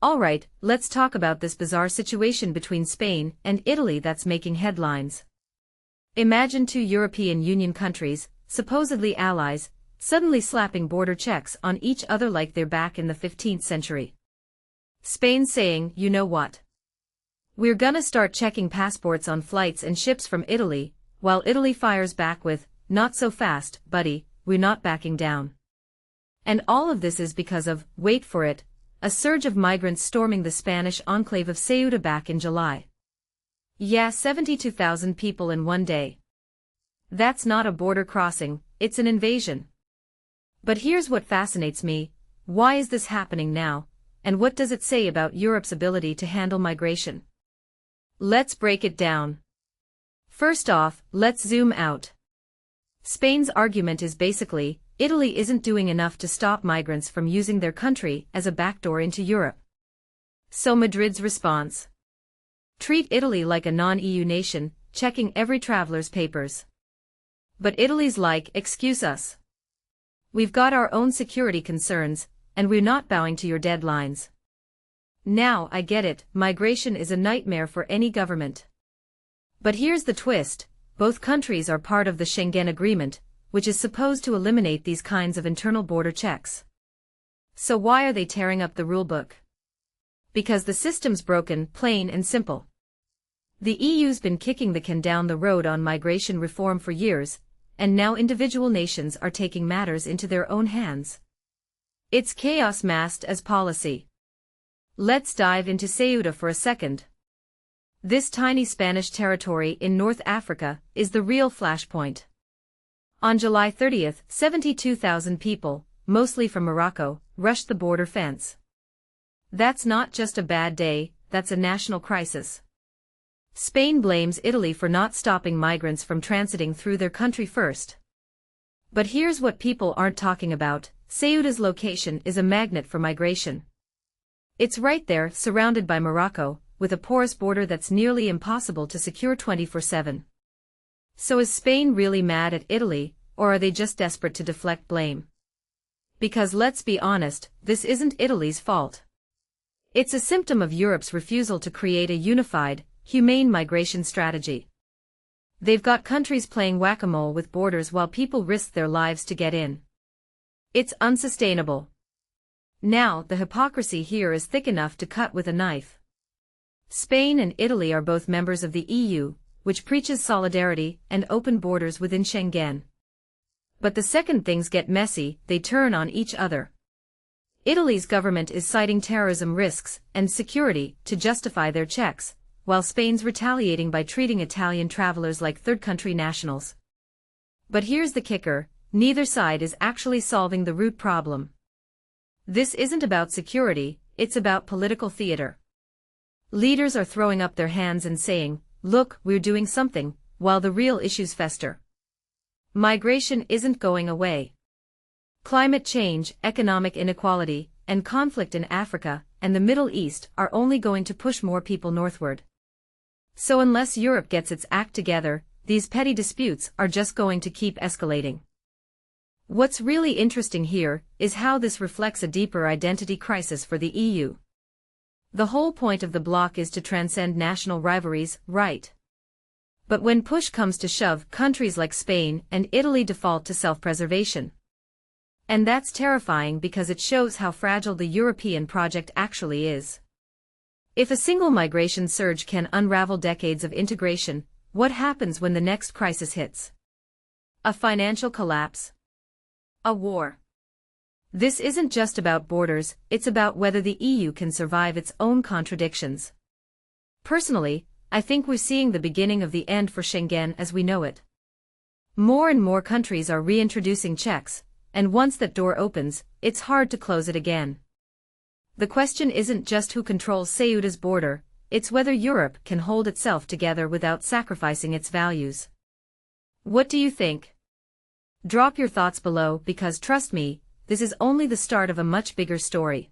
Alright, let's talk about this bizarre situation between Spain and Italy that's making headlines. Imagine two European Union countries, supposedly allies, suddenly slapping border checks on each other like they're back in the 15th century. Spain saying, you know what? We're gonna start checking passports on flights and ships from Italy, while Italy fires back with, not so fast, buddy, we're not backing down. And all of this is because of, wait for it, a surge of migrants storming the Spanish enclave of Ceuta back in July. Yeah, 72,000 people in one day. That's not a border crossing, it's an invasion. But here's what fascinates me: why is this happening now, and what does it say about Europe's ability to handle migration? Let's break it down. First off, let's zoom out. Spain's argument is basically, Italy isn't doing enough to stop migrants from using their country as a backdoor into Europe. So Madrid's response: treat Italy like a non-EU nation, checking every traveler's papers. But Italy's like, excuse us. We've got our own security concerns, and we're not bowing to your deadlines. Now I get it, migration is a nightmare for any government. But here's the twist: both countries are part of the Schengen Agreement, which is supposed to eliminate these kinds of internal border checks. So why are they tearing up the rulebook? Because the system's broken, plain and simple. The EU's been kicking the can down the road on migration reform for years, and now individual nations are taking matters into their own hands. It's chaos masked as policy. Let's dive into Ceuta for a second. This tiny Spanish territory in North Africa is the real flashpoint. On July 30th, 72,000 people, mostly from Morocco, rushed the border fence. That's not just a bad day, that's a national crisis. Spain blames Italy for not stopping migrants from transiting through their country first. But here's what people aren't talking about: Ceuta's location is a magnet for migration. It's right there, surrounded by Morocco, with a porous border that's nearly impossible to secure 24/7. So is Spain really mad at Italy, or are they just desperate to deflect blame? Because let's be honest, this isn't Italy's fault. It's a symptom of Europe's refusal to create a unified, humane migration strategy. They've got countries playing whack-a-mole with borders while people risk their lives to get in. It's unsustainable. Now, the hypocrisy here is thick enough to cut with a knife. Spain and Italy are both members of the EU, which preaches solidarity and open borders within Schengen. But the second things get messy, they turn on each other. Italy's government is citing terrorism risks and security to justify their checks, while Spain's retaliating by treating Italian travelers like third-country nationals. But here's the kicker: neither side is actually solving the root problem. This isn't about security, it's about political theater. Leaders are throwing up their hands and saying, look, we're doing something, while the real issues fester. Migration isn't going away. Climate change, economic inequality, and conflict in Africa and the Middle East are only going to push more people northward. So unless Europe gets its act together, these petty disputes are just going to keep escalating. What's really interesting here is how this reflects a deeper identity crisis for the EU. The whole point of the bloc is to transcend national rivalries, right? But when push comes to shove, countries like Spain and Italy default to self-preservation. And that's terrifying because it shows how fragile the European project actually is. If a single migration surge can unravel decades of integration, what happens when the next crisis hits? A financial collapse? A war? This isn't just about borders, it's about whether the EU can survive its own contradictions. Personally, I think we're seeing the beginning of the end for Schengen as we know it. More and more countries are reintroducing checks, and once that door opens, it's hard to close it again. The question isn't just who controls Ceuta's border, it's whether Europe can hold itself together without sacrificing its values. What do you think? Drop your thoughts below because trust me, this is only the start of a much bigger story.